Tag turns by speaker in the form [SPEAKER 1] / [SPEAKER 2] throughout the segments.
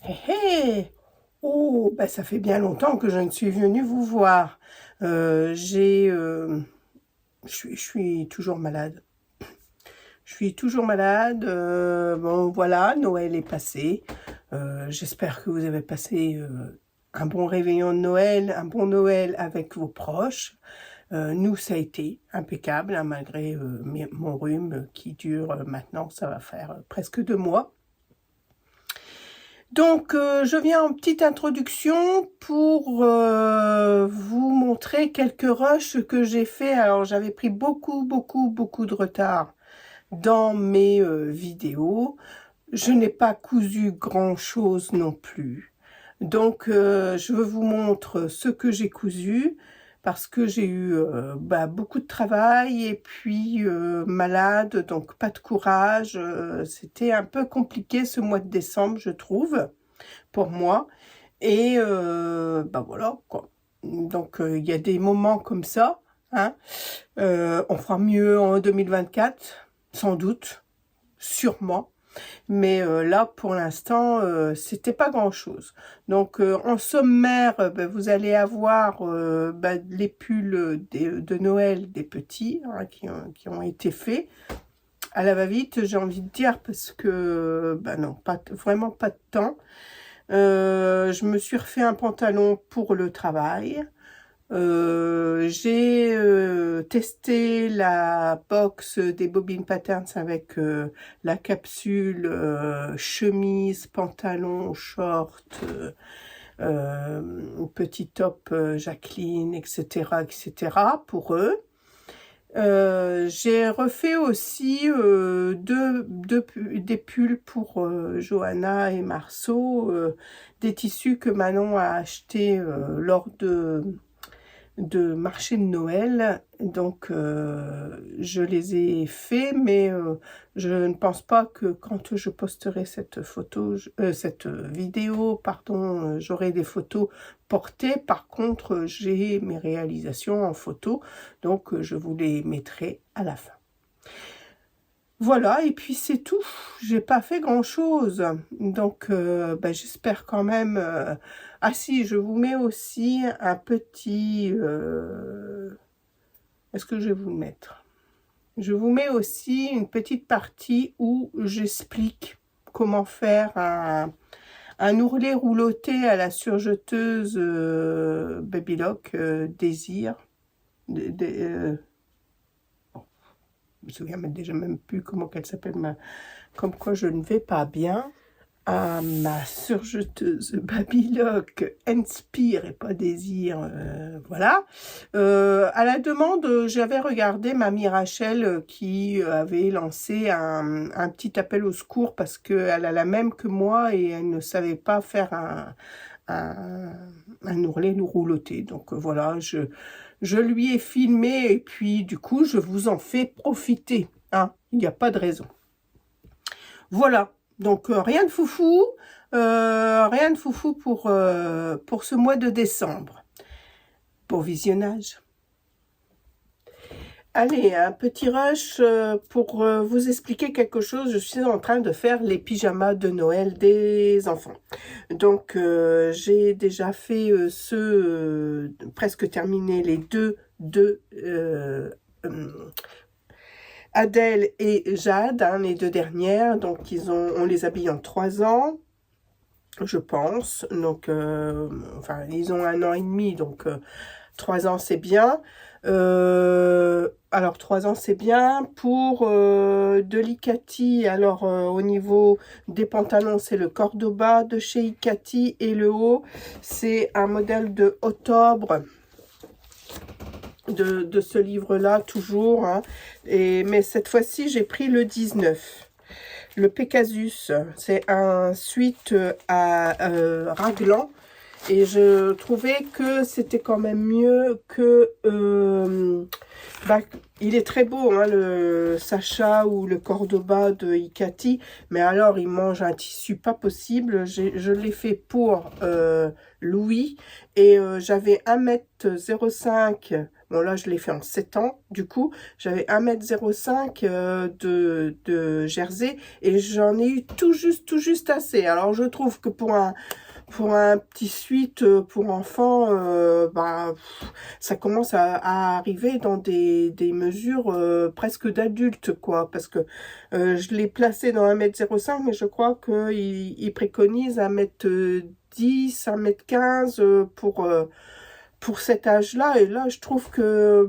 [SPEAKER 1] Hé hé! Oh, bah ça fait bien longtemps que je ne suis venue vous voir. Je suis toujours malade. Je suis toujours malade. Bon, voilà, Noël est passé. J'espère que vous avez passé un bon réveillon de Noël, un bon Noël avec vos proches. Nous, ça a été impeccable, hein, malgré mon rhume qui dure maintenant, ça va faire presque 2 mois. Donc, je viens en petite introduction pour vous montrer quelques rushs que j'ai fait. Alors, j'avais pris beaucoup de retard dans mes vidéos. Je n'ai pas cousu grand-chose non plus. Donc, je vous montre ce que j'ai cousu parce que j'ai eu beaucoup de travail et puis malade, donc pas de courage. C'était un peu compliqué ce mois de décembre, je trouve, pour moi. Et voilà, quoi. Donc, il y a des moments comme ça, hein. On fera mieux en 2024, sans doute, sûrement. Mais là, pour l'instant, c'était pas grand-chose. Donc, en sommaire, vous allez avoir les pulls de Noël des petits, hein, qui ont été faits à la va-vite, j'ai envie de dire, parce que, non, vraiment pas de temps. Je me suis refait un pantalon pour le travail. J'ai testé la box des Bobbin Patterns avec la capsule chemise, pantalon, short, petit top Jacqueline, etc., etc. pour eux. J'ai refait aussi des pulls pour Johanna et Marceau, des tissus que Manon a achetés lors de marché de Noël. Donc je les ai faits, mais je ne pense pas que quand je posterai cette vidéo, pardon, j'aurai des photos portées. Par contre, j'ai mes réalisations en photo, donc je vous les mettrai à la fin. Voilà, et puis c'est tout. J'ai pas fait grand-chose. Donc, j'espère quand même... Ah si, je vous mets aussi un petit... Est-ce que je vais vous le mettre? Je vous mets aussi une petite partie où j'explique comment faire un ourlet rouloté à la surjeteuse Babylock Désir. Je me souviens déjà même plus comment qu'elle s'appelle, comme quoi je ne vais pas bien. À ma surjeteuse Babylock Inspire et pas Désir, voilà. À la demande, j'avais regardé Mamie Rachel qui avait lancé un petit appel au secours parce qu'elle a la même que moi et elle ne savait pas faire un ourlet rouloté. Donc voilà, je lui ai filmé et puis du coup, je vous en fais profiter. Hein, il n'y a pas de raison. Voilà, donc rien de foufou pour ce mois de décembre. Bon visionnage. Allez, un petit rush pour vous expliquer quelque chose. Je suis en train de faire les pyjamas de Noël des enfants. Donc, j'ai déjà fait presque terminé les deux Adèle et Jade, hein, les deux dernières. Donc, on les habille en 3 ans, je pense. Donc, ils ont 1 an et demi, donc 3 ans, c'est bien. Alors 3 ans c'est bien pour de l'Icati. Alors au niveau des pantalons, c'est le Cordoba de chez Icati et le haut c'est un modèle de octobre de ce livre là toujours, hein. Mais cette fois-ci j'ai pris le 19, le Pegasus. C'est un suite à raglan Et je trouvais que c'était quand même mieux que... il est très beau, hein, le Sacha ou le Cordoba de Ikati. Mais alors, il mange un tissu pas possible. Je l'ai fait pour Louis. Et j'avais 1,05 m. Bon, là, je l'ai fait en 7 ans. Du coup, j'avais 1,05 m de jersey. Et j'en ai eu tout juste assez. Alors, je trouve que pour un petit suite pour enfants, ça commence à arriver dans des mesures presque d'adultes, quoi. Parce que je l'ai placé dans 1,05 m, mais je crois qu'il préconise 1,10 m, 1,15 m pour cet âge-là. Et là, je trouve que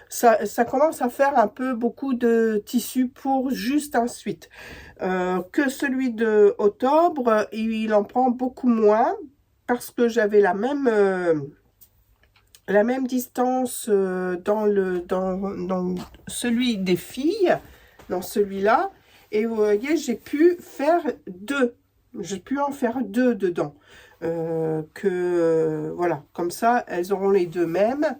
[SPEAKER 1] ça commence à faire un peu beaucoup de tissu pour juste un suite. Que celui de octobre, il en prend beaucoup moins parce que j'avais la même distance dans celui des filles, dans celui-là. Et vous voyez, j'ai pu faire deux. J'ai pu en faire deux dedans. Voilà, comme ça, elles auront les deux mêmes.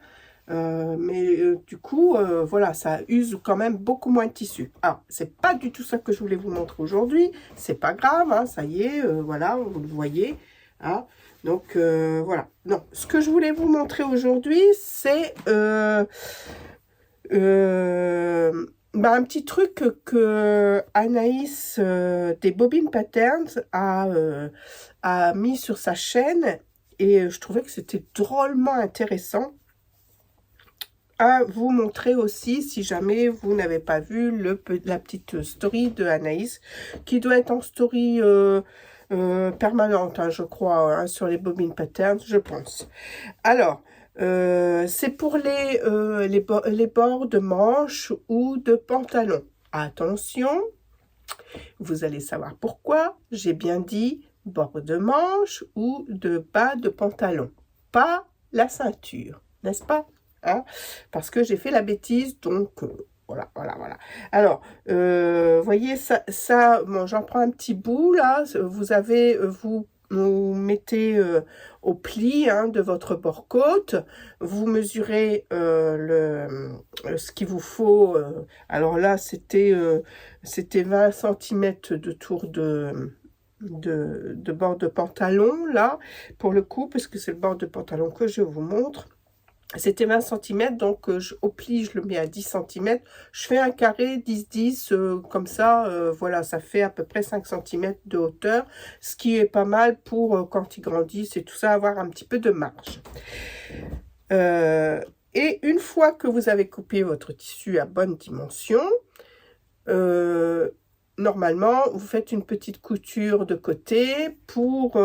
[SPEAKER 1] Du coup, voilà, ça use quand même beaucoup moins de tissu. Alors, c'est pas du tout ça que je voulais vous montrer aujourd'hui. C'est pas grave, hein, ça y est, voilà, vous le voyez. Hein. Donc, voilà. Non, ce que je voulais vous montrer aujourd'hui, c'est un petit truc que Anaïs des Bobbin Patterns a mis sur sa chaîne. Et je trouvais que c'était drôlement intéressant à vous montrer aussi, si jamais vous n'avez pas vu la petite story de Anaïs, qui doit être en story permanente, hein, je crois, hein, sur les Bobbin Patterns, je pense. Alors, c'est pour les bords de manches ou de pantalon. Attention, vous allez savoir pourquoi. J'ai bien dit bord de manche ou de bas de pantalon, pas la ceinture, n'est-ce pas? Hein, parce que j'ai fait la bêtise, donc voilà. Alors, voyez, bon, j'en prends un petit bout, là, vous mettez au pli hein, de votre bord-côte, vous mesurez ce qu'il vous faut, alors là, c'était 20 cm de tour de bord de pantalon, là, pour le coup, parce que c'est le bord de pantalon que je vous montre. C'était 20 cm, donc au pli, je le mets à 10 cm. Je fais un carré 10-10, comme ça, voilà, ça fait à peu près 5 cm de hauteur, ce qui est pas mal pour quand ils grandissent et tout ça, avoir un petit peu de marge. Et une fois que vous avez coupé votre tissu à bonne dimension, normalement, vous faites une petite couture de côté pour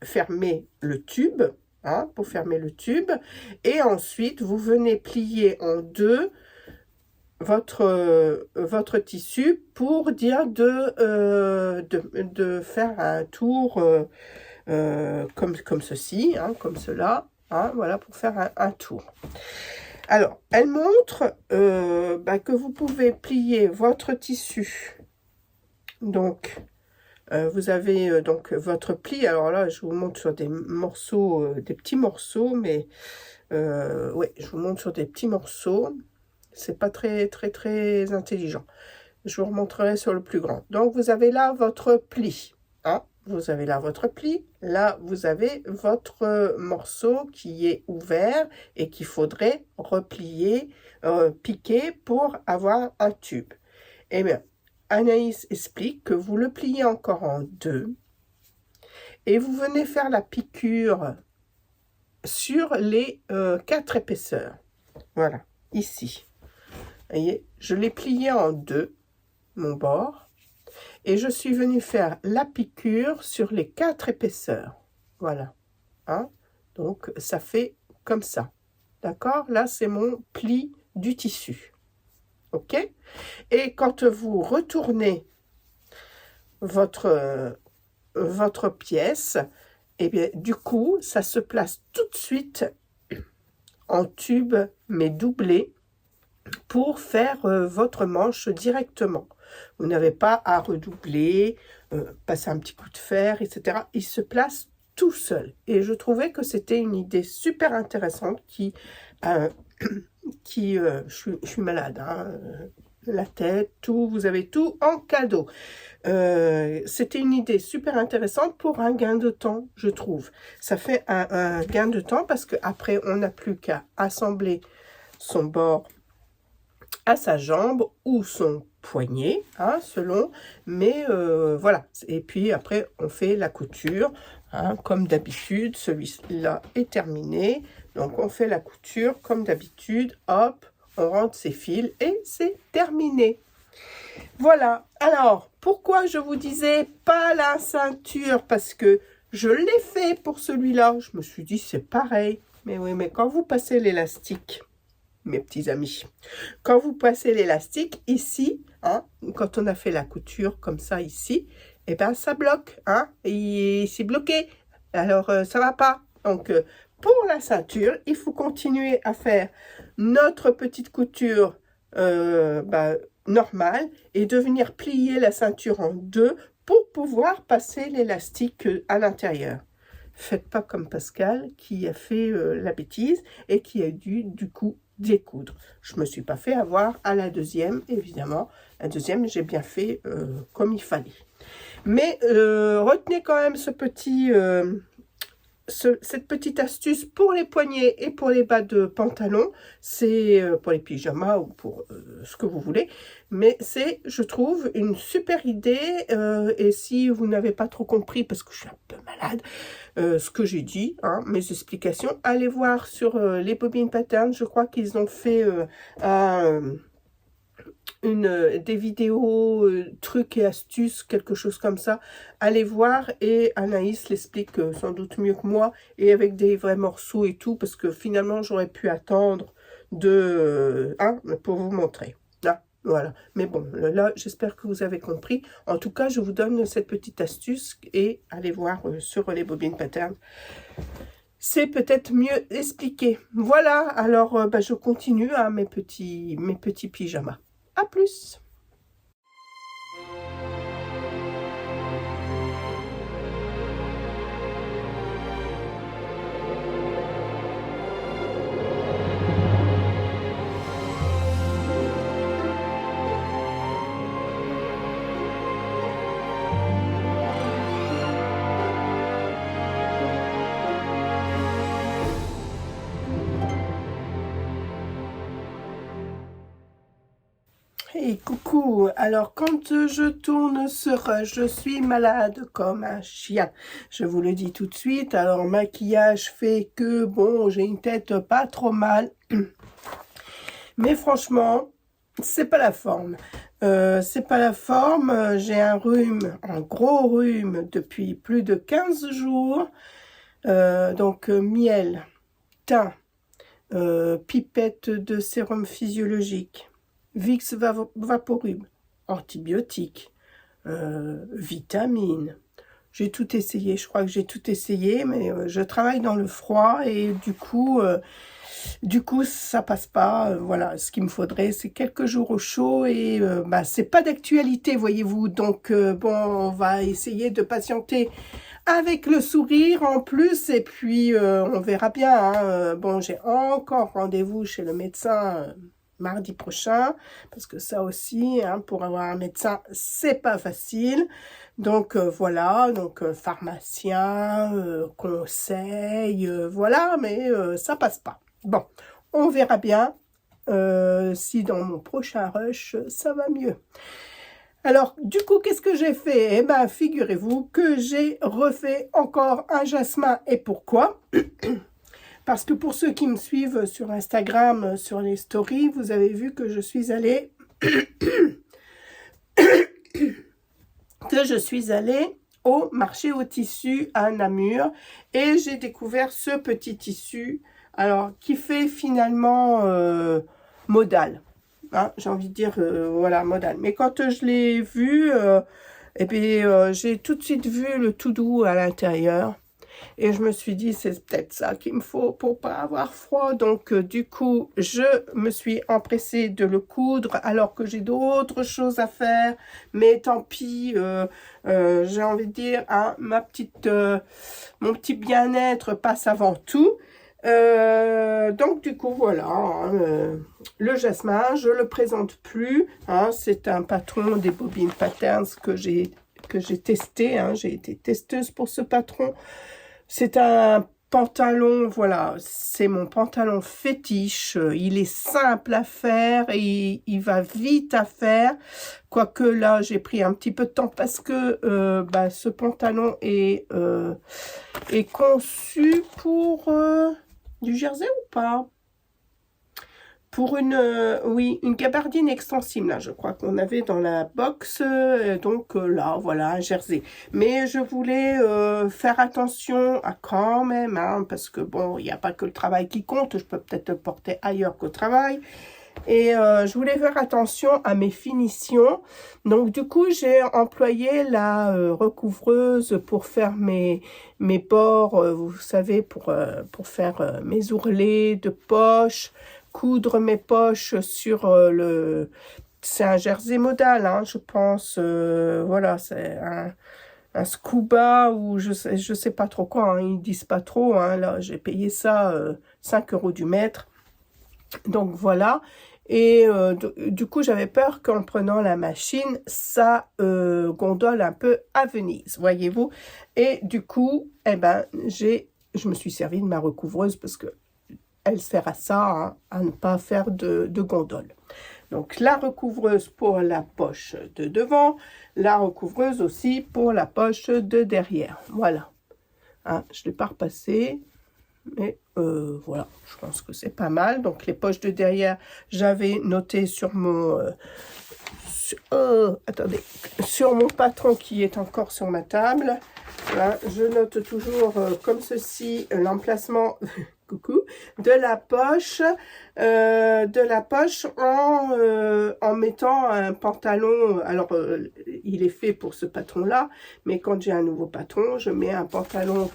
[SPEAKER 1] fermer le tube. Hein, pour fermer le tube, et ensuite vous venez plier en deux votre tissu pour dire de faire un tour comme ceci, hein, comme cela, hein, voilà, pour faire un tour. Alors, elle montre que vous pouvez plier votre tissu, donc vous avez donc votre pli. Alors là, je vous montre sur des morceaux, des petits morceaux, mais ouais, je vous montre sur des petits morceaux. C'est pas très intelligent. Je vous remontrerai sur le plus grand. Donc, vous avez là votre pli. Hein, vous avez là votre pli. Là, vous avez votre morceau qui est ouvert et qu'il faudrait replier, piquer pour avoir un tube. Eh bien, Anaïs explique que vous le pliez encore en deux et vous venez faire la piqûre sur les 4 épaisseurs. Voilà, ici. Vous voyez, je l'ai plié en deux, mon bord, et je suis venue faire la piqûre sur les 4 épaisseurs. Voilà. Hein? Donc, ça fait comme ça. D'accord? Là, c'est mon pli du tissu. OK? Et quand vous retournez votre pièce, et bien du coup, ça se place tout de suite en tube, mais doublé, pour faire votre manche directement. Vous n'avez pas à redoubler, passer un petit coup de fer, etc. Il se place tout seul. Et je trouvais que c'était une idée super intéressante euh, je suis malade, hein, la tête, tout, vous avez tout en cadeau. C'était une idée super intéressante pour un gain de temps, je trouve. Ça fait un gain de temps parce qu'après, on n'a plus qu'à assembler son bord à sa jambe ou son poignet, hein, selon, mais voilà. Et puis après, on fait la couture, hein, comme d'habitude. Celui-là est terminé, donc on fait la couture comme d'habitude, hop, on rentre ses fils et c'est terminé. Voilà. Alors, pourquoi je vous disais pas la ceinture? Parce que je l'ai fait pour celui-là. Je me suis dit, c'est pareil. Mais oui, mais quand vous passez l'élastique, mes petits amis, quand vous passez l'élastique ici, hein, quand on a fait la couture comme ça ici, et ben ça bloque, hein, et c'est bloqué. Alors, ça va pas. Donc, pour la ceinture, il faut continuer à faire notre petite couture normale et de venir plier la ceinture en deux pour pouvoir passer l'élastique à l'intérieur. Faites pas comme Pascal qui a fait la bêtise et qui a dû du coup découdre. Je me suis pas fait avoir à la deuxième, évidemment. La deuxième, j'ai bien fait comme il fallait. Mais retenez quand même cette petite astuce pour les poignets et pour les bas de pantalon. C'est pour les pyjamas ou pour ce que vous voulez. Mais c'est, je trouve, une super idée. Et si vous n'avez pas trop compris, parce que je suis un peu malade, ce que j'ai dit, hein, mes explications, allez voir sur les Bobbin Patterns. Je crois qu'ils ont fait des vidéos, trucs et astuces, quelque chose comme ça. Allez voir et Anaïs l'explique sans doute mieux que moi et avec des vrais morceaux et tout, parce que finalement j'aurais pu attendre pour vous montrer. Là, voilà. Mais bon, là, j'espère que vous avez compris. En tout cas, je vous donne cette petite astuce et allez voir sur les Bobbin Patterns. C'est peut-être mieux expliqué. Voilà, alors je continue à mes petits pyjamas. À plus! Et coucou, alors quand je tourne ce rush, je suis malade comme un chien. Je vous le dis tout de suite, alors maquillage fait que, bon, j'ai une tête pas trop mal. Mais franchement, c'est pas la forme. C'est pas la forme, j'ai un rhume, un gros rhume depuis plus de 15 jours. Donc miel, thym, pipette de sérum physiologique. Vicks Vaporub, antibiotiques, vitamines. J'ai tout essayé, je crois que j'ai tout essayé, mais je travaille dans le froid et du coup ça passe pas. Voilà, ce qu'il me faudrait, c'est quelques jours au chaud et c'est pas d'actualité, voyez-vous. Donc bon, on va essayer de patienter avec le sourire en plus et puis on verra bien. Hein. Bon, j'ai encore rendez-vous chez le médecin mardi prochain, parce que ça aussi, hein, pour avoir un médecin, c'est pas facile. Donc voilà, donc pharmacien, conseil, voilà, mais ça passe pas. Bon, on verra bien si dans mon prochain rush, ça va mieux. Alors, du coup, qu'est-ce que j'ai fait? Eh bien, figurez-vous que j'ai refait encore un jasmin. Et pourquoi? Parce que pour ceux qui me suivent sur Instagram, sur les stories, vous avez vu que je suis allée au marché au tissu à Namur et j'ai découvert ce petit tissu, alors qui fait finalement modal. Hein, j'ai envie de dire, voilà, modal. Mais quand je l'ai vu, j'ai tout de suite vu le tout doux à l'intérieur. Et je me suis dit, c'est peut-être ça qu'il me faut pour pas avoir froid. Donc, du coup, je me suis empressée de le coudre alors que j'ai d'autres choses à faire. Mais tant pis, j'ai envie de dire, hein, mon petit bien-être passe avant tout. Donc du coup voilà, hein, le jasmin, je le présente plus, hein, c'est un patron des Bobbin Patterns que j'ai testé, hein, j'ai été testeuse pour ce patron. C'est un pantalon, voilà, c'est mon pantalon fétiche, il est simple à faire et il va vite à faire, quoique là j'ai pris un petit peu de temps parce que bah, ce pantalon est conçu pour du jersey ou pas? Pour oui, une gabardine extensible, là, je crois qu'on avait dans la box, donc là, voilà, un jersey. Mais je voulais faire attention à quand même, hein, parce que bon, il n'y a pas que le travail qui compte, je peux peut-être le porter ailleurs qu'au travail. Et je voulais faire attention à mes finitions. Donc du coup, j'ai employé la recouvreuse pour faire mes bords, vous savez, pour faire mes ourlets de poche, coudre mes poches sur le... C'est un jersey modal, hein, je pense. Voilà, c'est un scuba ou je sais pas trop quoi, hein, ils disent pas trop. Hein, là, j'ai payé ça 5 € du mètre. Donc voilà, et du coup j'avais peur qu'en prenant la machine, ça gondole un peu à Venise, voyez-vous. Et du coup, eh ben, je me suis servi de ma recouvreuse parce que elle sert à ça, hein, à ne pas faire de gondole. Donc la recouvreuse pour la poche de devant, la recouvreuse aussi pour la poche de derrière. Voilà, hein, je ne l'ai pas repassé. Mais voilà, je pense que c'est pas mal. Donc les poches de derrière, j'avais noté sur mon attendez, sur mon patron qui est encore sur ma table. Voilà, je note toujours comme ceci l'emplacement coucou de la poche en mettant un pantalon. Alors il est fait pour ce patron là, mais quand j'ai un nouveau patron, je mets un pantalon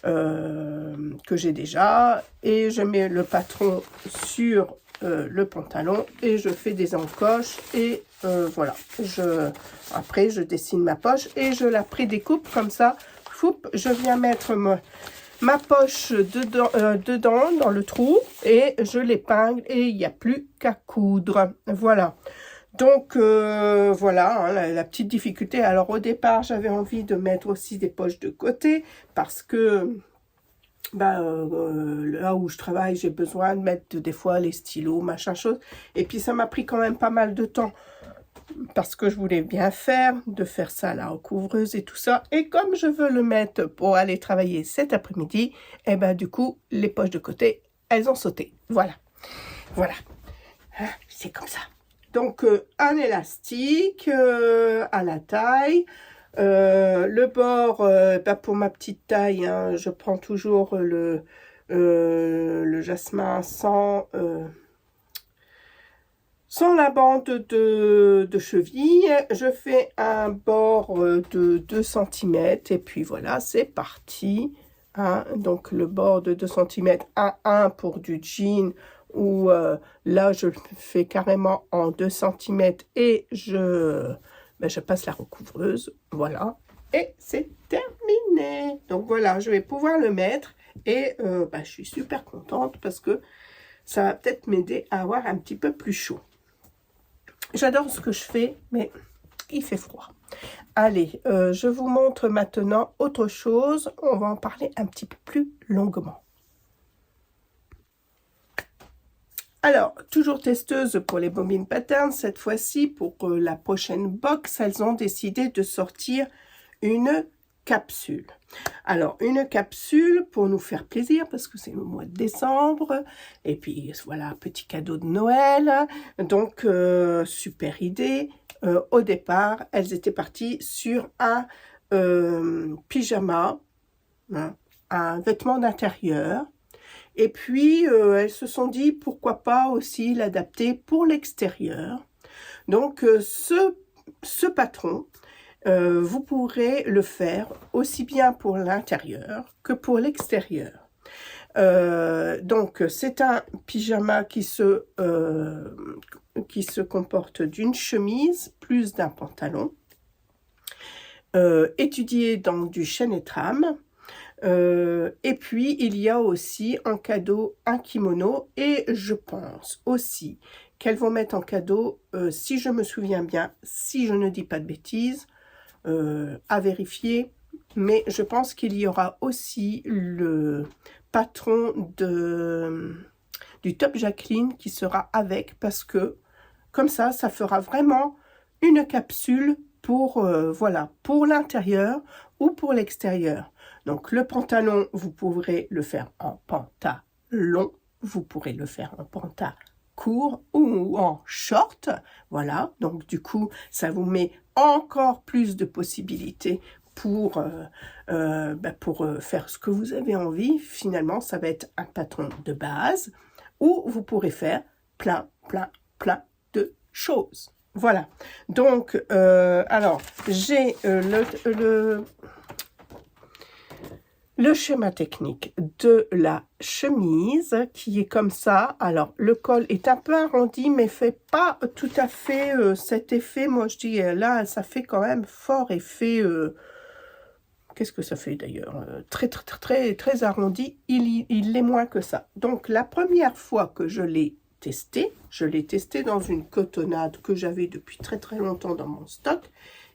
[SPEAKER 1] que j'ai déjà et je mets le patron sur le pantalon et je fais des encoches et voilà, après je dessine ma poche et je la prédécoupe comme ça. Foup, je viens mettre ma poche dedans dans le trou et je l'épingle et il n'y a plus qu'à coudre. Voilà. Donc voilà, hein, la petite difficulté. Alors au départ, j'avais envie de mettre aussi des poches de côté parce que bah, là où je travaille, j'ai besoin de mettre des fois les stylos, machin chose. Et puis ça m'a pris quand même pas mal de temps parce que je voulais bien faire, de faire ça à la recouvreuse et tout ça. Et comme je veux le mettre pour aller travailler cet après-midi, et ben du coup, les poches de côté, elles ont sauté. Voilà, voilà, c'est comme ça. Donc, un élastique à la taille. Le bord, bah, pour ma petite taille, hein, je prends toujours le jasmin sans la bande de cheville. Je fais un bord de 2 cm et puis voilà, c'est parti. Hein. Donc le bord de 2 cm à 1 pour du jean où là je le fais carrément en 2 cm et je passe la recouvreuse. Voilà, et c'est terminé. Donc voilà, je vais pouvoir le mettre et je suis super contente parce que ça va peut-être m'aider à avoir un petit peu plus chaud. J'adore ce que je fais, mais il fait froid. Allez, je vous montre maintenant autre chose. On va en parler un petit peu plus longuement. Alors, toujours testeuse pour les Bobbin Patterns. Cette fois-ci, pour la prochaine box, elles ont décidé de sortir une capsule. Alors, une capsule pour nous faire plaisir parce que c'est le mois de décembre. Et puis, voilà, petit cadeau de Noël. Donc, super idée. Au départ, elles étaient parties sur un pyjama, hein, un vêtement d'intérieur. Et puis, elles se sont dit, pourquoi pas aussi l'adapter pour l'extérieur. Donc, ce patron, vous pourrez le faire aussi bien pour l'intérieur que pour l'extérieur. Donc, c'est un pyjama qui se comporte d'une chemise plus d'un pantalon, étudié dans du chêne et trame. Et puis, il y a aussi en cadeau un kimono, et je pense aussi qu'elles vont mettre en cadeau, si je me souviens bien, si je ne dis pas de bêtises, à vérifier, mais je pense qu'il y aura aussi le patron du Top Jacqueline qui sera avec, parce que comme ça fera vraiment une capsule pour, voilà, pour l'intérieur ou pour l'extérieur. Donc le pantalon, vous pourrez le faire en pantalon, vous pourrez le faire en pantalon court ou en short, voilà, donc du coup ça vous met encore plus de possibilités pour faire ce que vous avez envie. Finalement ça va être un patron de base où vous pourrez faire plein de choses. Voilà, donc alors j'ai le schéma technique de la chemise qui est comme ça. Alors, le col est un peu arrondi, mais fait pas tout à fait cet effet. Moi, je dis, là, ça fait quand même fort effet... Qu'est-ce que ça fait d'ailleurs? Très arrondi. Il l'est moins que ça. Donc, la première fois que je l'ai testé dans une cotonnade que j'avais depuis très longtemps dans mon stock.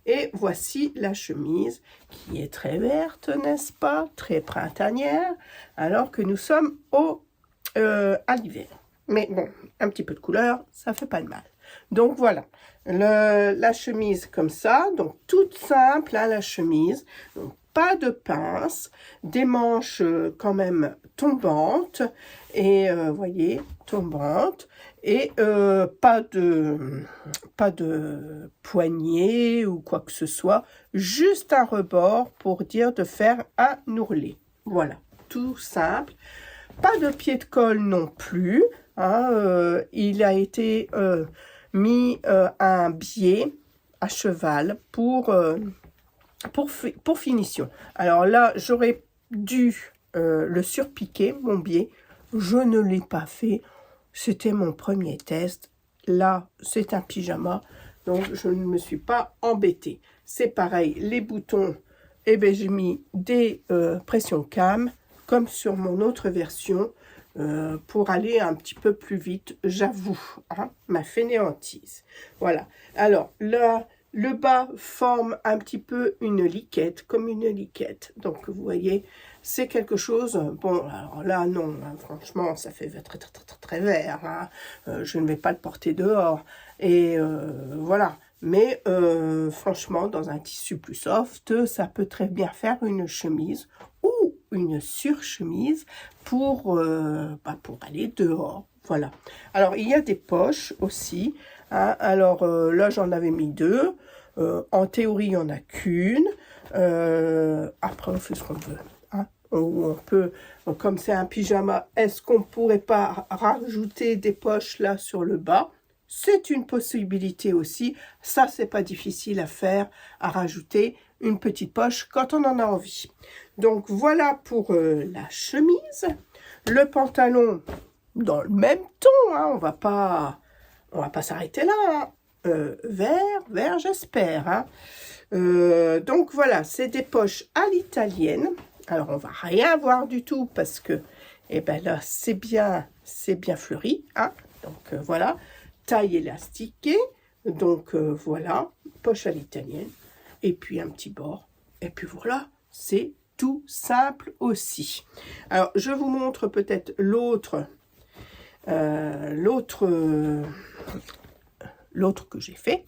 [SPEAKER 1] Et voici la chemise qui est très verte, n'est-ce pas? Très printanière, alors que nous sommes à l'hiver. Mais bon, un petit peu de couleur, ça fait pas de mal. Donc voilà, la chemise comme ça, donc toute simple, hein, la chemise. Donc pas de pince, des manches quand même tombantes, et voyez, tombantes, et pas de poignée ou quoi que ce soit, juste un rebord pour dire de faire un ourlet. Voilà, tout simple. Pas de pied de colle non plus, hein, il a été mis un biais à cheval pour finition. Alors là, j'aurais dû le surpiquer, mon biais. Je ne l'ai pas fait. C'était mon premier test. Là, c'est un pyjama, donc je ne me suis pas embêtée. C'est pareil, les boutons, eh ben, j'ai mis des pressions cam, comme sur mon autre version, pour aller un petit peu plus vite, j'avoue, hein, ma fainéantise. Voilà. Alors, là, le bas forme un petit peu une liquette, comme une liquette. Donc, vous voyez, c'est quelque chose... Bon, alors là, non, hein, franchement, ça fait très vert. Hein. Je ne vais pas le porter dehors. Et voilà. Mais franchement, dans un tissu plus soft, ça peut très bien faire une chemise ou une surchemise pour aller dehors. Voilà. Alors, il y a des poches aussi. Hein. Alors, là, j'en avais mis 2. En théorie, il n'y en a qu'une. Après, on fait ce qu'on veut. Hein. On peut, comme c'est un pyjama, est-ce qu'on ne pourrait pas rajouter des poches là sur le bas? C'est une possibilité aussi. Ça, c'est pas difficile à faire, à rajouter une petite poche quand on en a envie. Donc, voilà pour la chemise. Le pantalon, dans le même ton, hein, on va pas s'arrêter là. Hein. Vert, j'espère. Hein. Donc, voilà, c'est des poches à l'italienne. Alors, on va rien voir du tout parce que, eh ben là, c'est bien fleuri. Hein. Donc, voilà. Taille élastiquée, donc voilà, poche à l'italienne, et puis un petit bord, et puis voilà, c'est tout simple aussi. Alors, je vous montre peut-être l'autre que j'ai fait.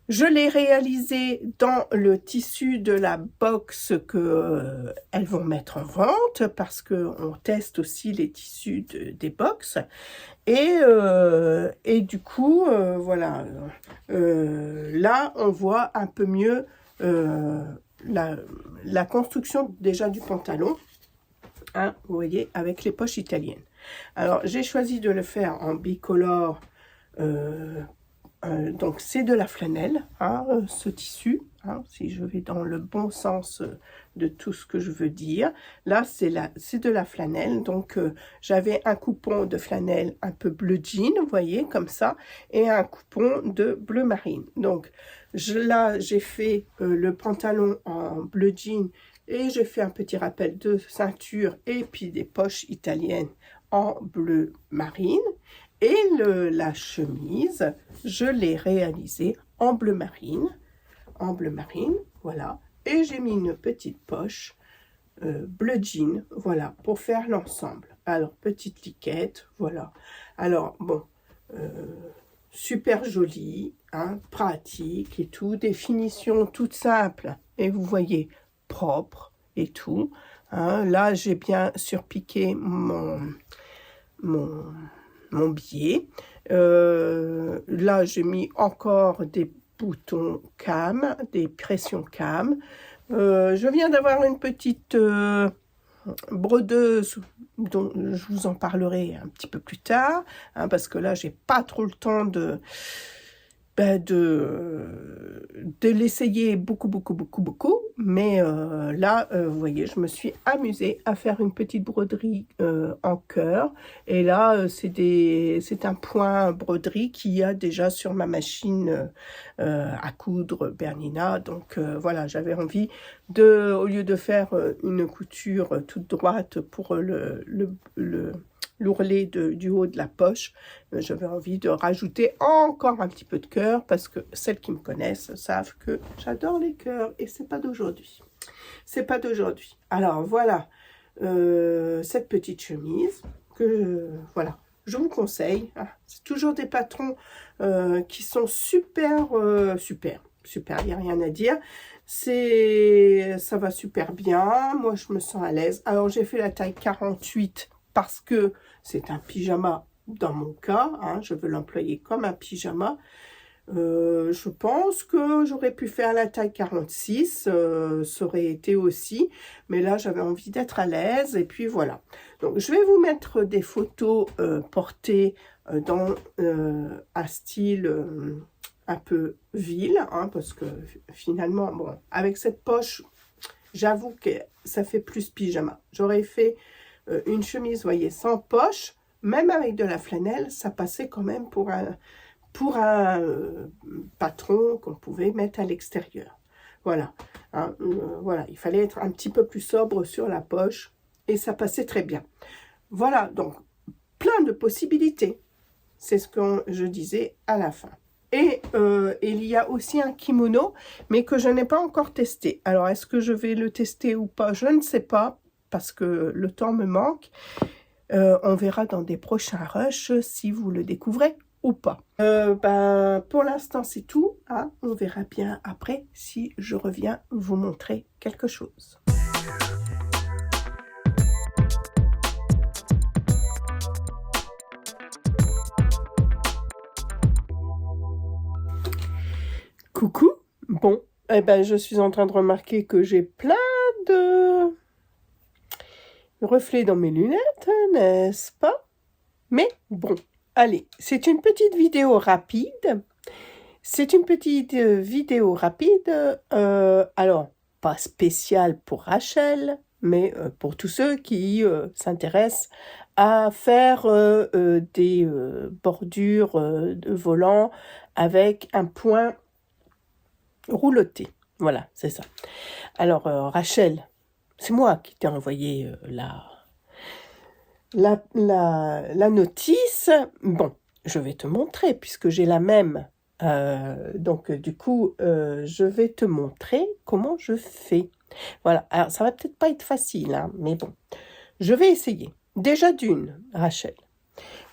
[SPEAKER 1] Je l'ai réalisé dans le tissu de la box que elles vont mettre en vente, parce qu'on teste aussi les tissus des box. Et du coup, voilà, là, on voit un peu mieux la construction déjà du pantalon, hein, vous voyez, avec les poches italiennes. Alors, j'ai choisi de le faire en bicolore, donc c'est de la flanelle, hein, ce tissu, hein, si je vais dans le bon sens de tout ce que je veux dire. Là, c'est de la flanelle, donc j'avais un coupon de flanelle un peu bleu jean, vous voyez, comme ça, et un coupon de bleu marine. Donc là, j'ai fait le pantalon en bleu jean, et j'ai fait un petit rappel de ceinture, et puis des poches italiennes en bleu marine. Et la chemise, je l'ai réalisée en bleu marine, voilà. Et j'ai mis une petite poche bleu jean, voilà, pour faire l'ensemble. Alors, petite liquette, voilà. Alors, bon, super jolie, hein, pratique et tout, des finitions toutes simples. Et vous voyez, propre et tout. Hein. Là, j'ai bien surpiqué mon biais. Là, j'ai mis encore des boutons cam, des pressions cam. Je viens d'avoir une petite brodeuse dont je vous en parlerai un petit peu plus tard, hein, parce que là, j'ai pas trop le temps de l'essayer beaucoup, mais là, vous voyez, je me suis amusée à faire une petite broderie en cœur, et là, c'est un point broderie qu'il y a déjà sur ma machine à coudre Bernina, donc voilà, j'avais envie au lieu de faire une couture toute droite pour l'ourlet du haut de la poche, j'avais envie de rajouter encore un petit peu de cœur, parce que celles qui me connaissent savent que j'adore les cœurs, et c'est pas d'aujourd'hui. C'est pas d'aujourd'hui. Alors voilà, cette petite chemise que voilà, je vous conseille. Ah, c'est toujours des patrons qui sont super, il n'y a rien à dire. Ça va super bien. Moi, je me sens à l'aise. Alors, j'ai fait la taille 48 parce que c'est un pyjama dans mon cas. Hein, je veux l'employer comme un pyjama. Je pense que j'aurais pu faire la taille 46, ça aurait été aussi, mais là j'avais envie d'être à l'aise, et puis voilà. Donc je vais vous mettre des photos portées dans un style un peu ville, hein, parce que finalement, bon, avec cette poche, j'avoue que ça fait plus pyjama. J'aurais fait une chemise, vous voyez, sans poche, même avec de la flanelle, ça passait quand même pour un patron qu'on pouvait mettre à l'extérieur. Voilà, hein, voilà, il fallait être un petit peu plus sobre sur la poche, et ça passait très bien. Voilà, donc, plein de possibilités. C'est ce que je disais à la fin. Et il y a aussi un kimono, mais que je n'ai pas encore testé. Alors, est-ce que je vais le tester ou pas? Je ne sais pas, parce que le temps me manque. On verra dans des prochains rushs si vous le découvrez ou pas. Pour l'instant, c'est tout. Hein. On verra bien après si je reviens vous montrer quelque chose. Coucou. Bon, je suis en train de remarquer que j'ai plein de reflets dans mes lunettes, n'est-ce pas? Mais bon, allez, c'est une petite vidéo rapide. Alors, pas spéciale pour Rachel, mais pour tous ceux qui s'intéressent à faire des bordures de volants avec un point rouloté. Voilà, c'est ça. Alors, Rachel, c'est moi qui t'ai envoyé la notice. Bon, je vais te montrer puisque j'ai la même. Donc, du coup, je vais te montrer comment je fais. Voilà, alors ça va peut-être pas être facile, hein, mais bon, je vais essayer. Déjà d'une, Rachel,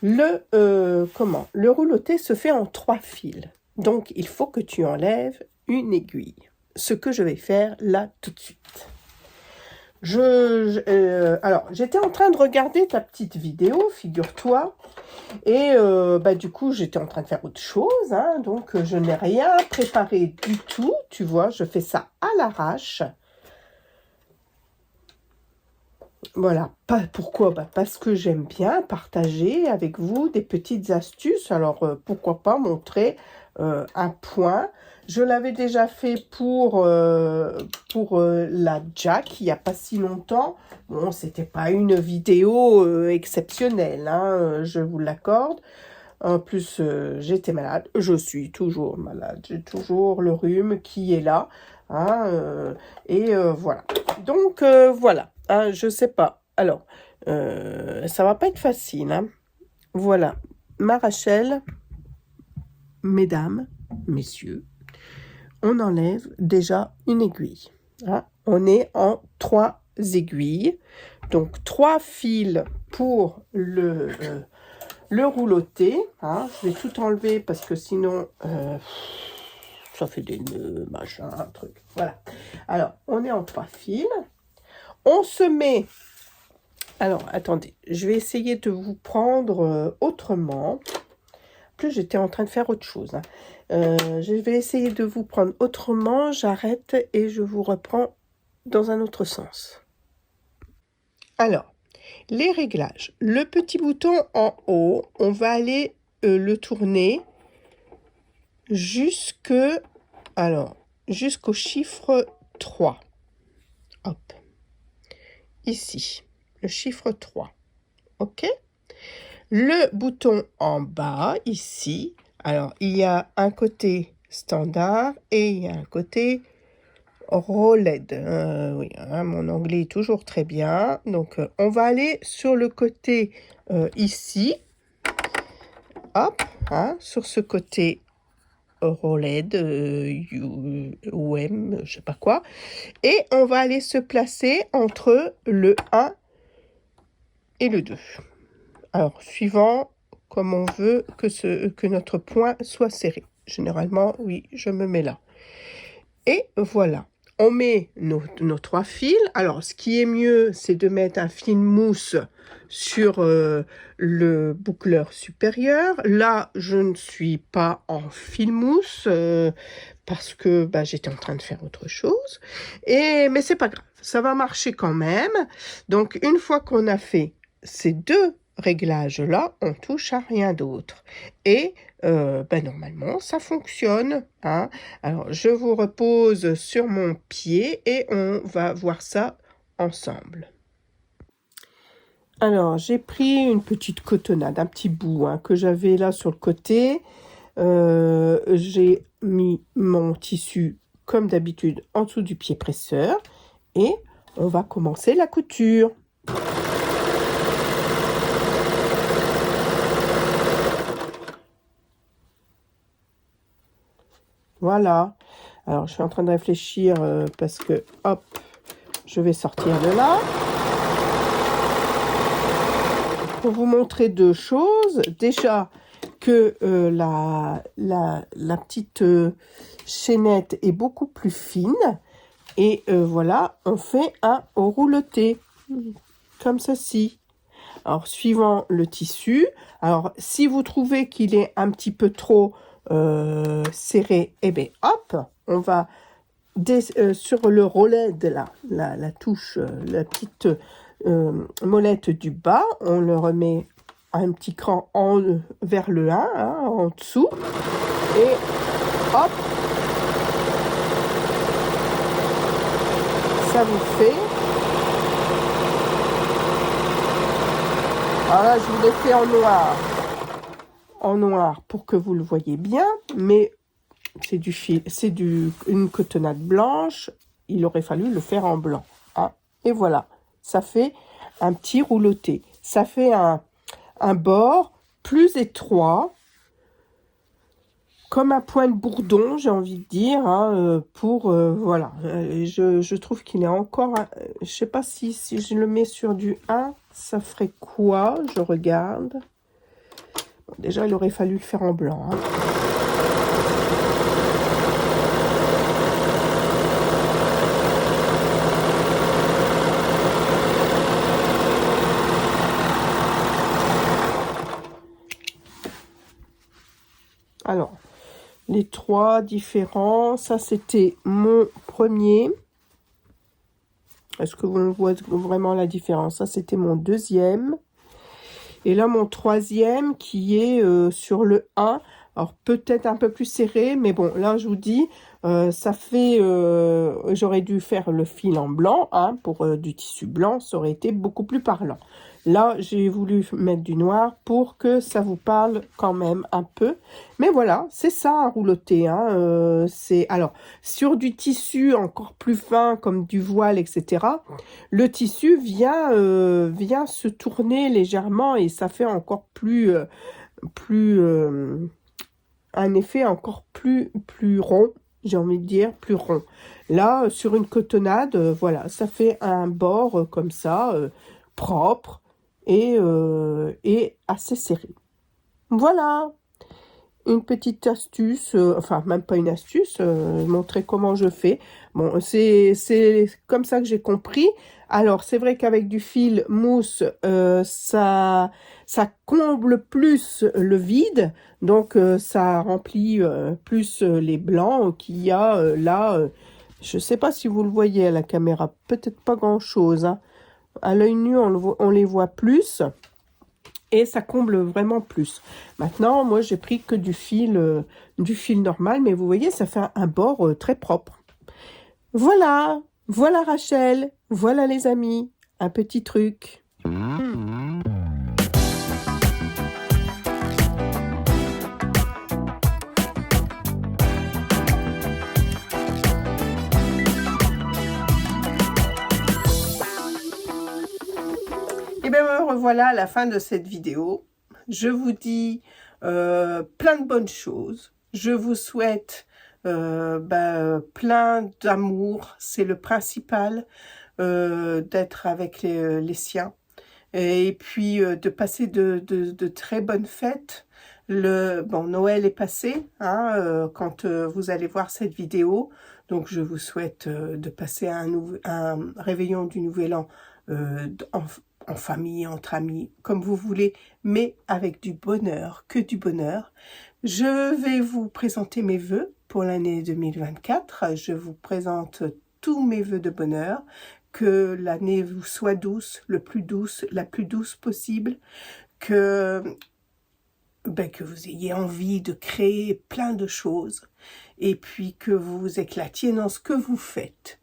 [SPEAKER 1] le rouloté se fait en 3 fils. Donc, il faut que tu enlèves une aiguille. Ce que je vais faire là tout de suite. Alors, j'étais en train de regarder ta petite vidéo, figure-toi, et du coup, j'étais en train de faire autre chose, hein, donc je n'ai rien préparé du tout, tu vois, je fais ça à l'arrache. Voilà, pourquoi? Parce que j'aime bien partager avec vous des petites astuces, alors pourquoi pas montrer un point Je l'avais déjà fait pour la Jack, il n'y a pas si longtemps. Bon, c'était pas une vidéo exceptionnelle, hein, je vous l'accorde. En plus, j'étais malade. Je suis toujours malade. J'ai toujours le rhume qui est là. Hein, voilà. Donc, voilà. Hein, je sais pas. Alors, ça va pas être facile. Hein. Voilà. Ma Rachel, mesdames, messieurs, on enlève déjà une aiguille. Hein. On est en 3 aiguilles. Donc, 3 fils pour le rouloté. Hein. Je vais tout enlever parce que sinon, ça fait des nœuds, machin, un truc. Voilà. Alors, on est en 3 fils. On se met... Alors, attendez, je vais essayer de vous prendre autrement. En plus, j'étais en train de faire autre chose. Hein. Je vais essayer de vous prendre autrement. J'arrête et je vous reprends dans un autre sens. Alors, les réglages. Le petit bouton en haut, on va aller le tourner jusqu'au chiffre 3. Hop. Ici, le chiffre 3. OK? Le bouton en bas, ici. Alors, il y a un côté standard et il y a un côté ROLED. Oui, hein, mon anglais est toujours très bien. Donc, on va aller sur le côté ici. Hop, hein, sur ce côté ROLED, UM, je sais pas quoi. Et on va aller se placer entre le 1 et le 2. Alors, suivant comme on veut que notre point soit serré. Généralement, oui, je me mets là. Et voilà. On met nos 3 fils. Alors, ce qui est mieux, c'est de mettre un fil mousse sur le boucleur supérieur. Là, je ne suis pas en fil mousse parce que j'étais en train de faire autre chose. Mais c'est pas grave, ça va marcher quand même. Donc, une fois qu'on a fait ces 2 réglages-là, on touche à rien d'autre. Et normalement, ça fonctionne. Hein. Alors, je vous repose sur mon pied et on va voir ça ensemble. Alors, j'ai pris une petite cotonnade, un petit bout que j'avais là sur le côté. J'ai mis mon tissu, comme d'habitude, en dessous du pied presseur. Et on va commencer la couture. Voilà. Alors, je suis en train de réfléchir parce que, hop, je vais sortir de là. Pour vous montrer 2 choses. Déjà, que la petite chaînette est beaucoup plus fine. Et voilà, on fait un rouleté, comme ceci. Alors, suivant le tissu. Alors, si vous trouvez qu'il est un petit peu trop serré, eh bien, hop, on va sur le ROLED, la touche, la petite molette du bas, on le remet un petit cran vers le 1, hein, en dessous, et hop, ça vous fait. Alors là, je vous l'ai fait en noir pour que vous le voyez bien, mais c'est du fil, c'est une cotonnade blanche, il aurait fallu le faire en blanc. Hein. Et voilà, ça fait un petit rouleté. Ça fait un bord plus étroit, comme un point de bourdon, j'ai envie de dire, hein, voilà. Je trouve qu'il est encore, je sais pas si je le mets sur du 1, ça ferait quoi? Je regarde. Bon, déjà, il aurait fallu le faire en blanc. Hein. Alors, les 3 différents, ça c'était mon premier. Est-ce que vous voyez vraiment la différence? Ça c'était mon deuxième. Et là mon troisième qui est sur le 1. Alors peut-être un peu plus serré, mais bon, là je vous dis, ça fait, j'aurais dû faire le fil en blanc, hein, pour du tissu blanc, ça aurait été beaucoup plus parlant. Là, j'ai voulu mettre du noir pour que ça vous parle quand même un peu. Mais voilà, c'est ça un rouloté, hein, c'est, alors, sur du tissu encore plus fin, comme du voile, etc., le tissu vient se tourner légèrement et ça fait encore plus un effet encore plus rond, j'ai envie de dire, plus rond. Là, sur une cotonnade, voilà, ça fait un bord comme ça, propre et assez serré. Voilà, une petite astuce, enfin même pas une astuce, montrer comment je fais. Bon, c'est comme ça que j'ai compris. Alors, c'est vrai qu'avec du fil mousse, ça comble plus le vide, donc ça remplit plus les blancs qu'il y a là. Je sais pas si vous le voyez à la caméra, peut-être pas grand-chose, hein. À l'œil nu, on les voit plus. Et ça comble vraiment plus. Maintenant, moi, j'ai pris que du fil normal, mais vous voyez, ça fait un bord très propre. Voilà, voilà Rachel, voilà les amis, un petit truc. Et bien me revoilà à la fin de cette vidéo. Je vous dis plein de bonnes choses. Je vous souhaite plein d'amour. C'est le principal, d'être avec les siens. Et puis de passer de très bonnes fêtes. Noël est passé, hein, quand vous allez voir cette vidéo. Donc je vous souhaite de passer un réveillon du Nouvel An en famille, entre amis, comme vous voulez, mais avec du bonheur, que du bonheur. Je vais vous présenter mes vœux pour l'année 2024. Je vous présente tous mes vœux de bonheur. Que l'année vous soit douce, la plus douce possible. Que vous ayez envie de créer plein de choses. Et puis que vous vous éclatiez dans ce que vous faites.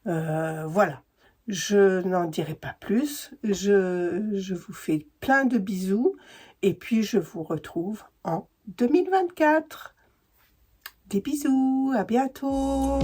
[SPEAKER 1] Voilà. Je n'en dirai pas plus, je vous fais plein de bisous et puis je vous retrouve en 2024. Des bisous, à bientôt.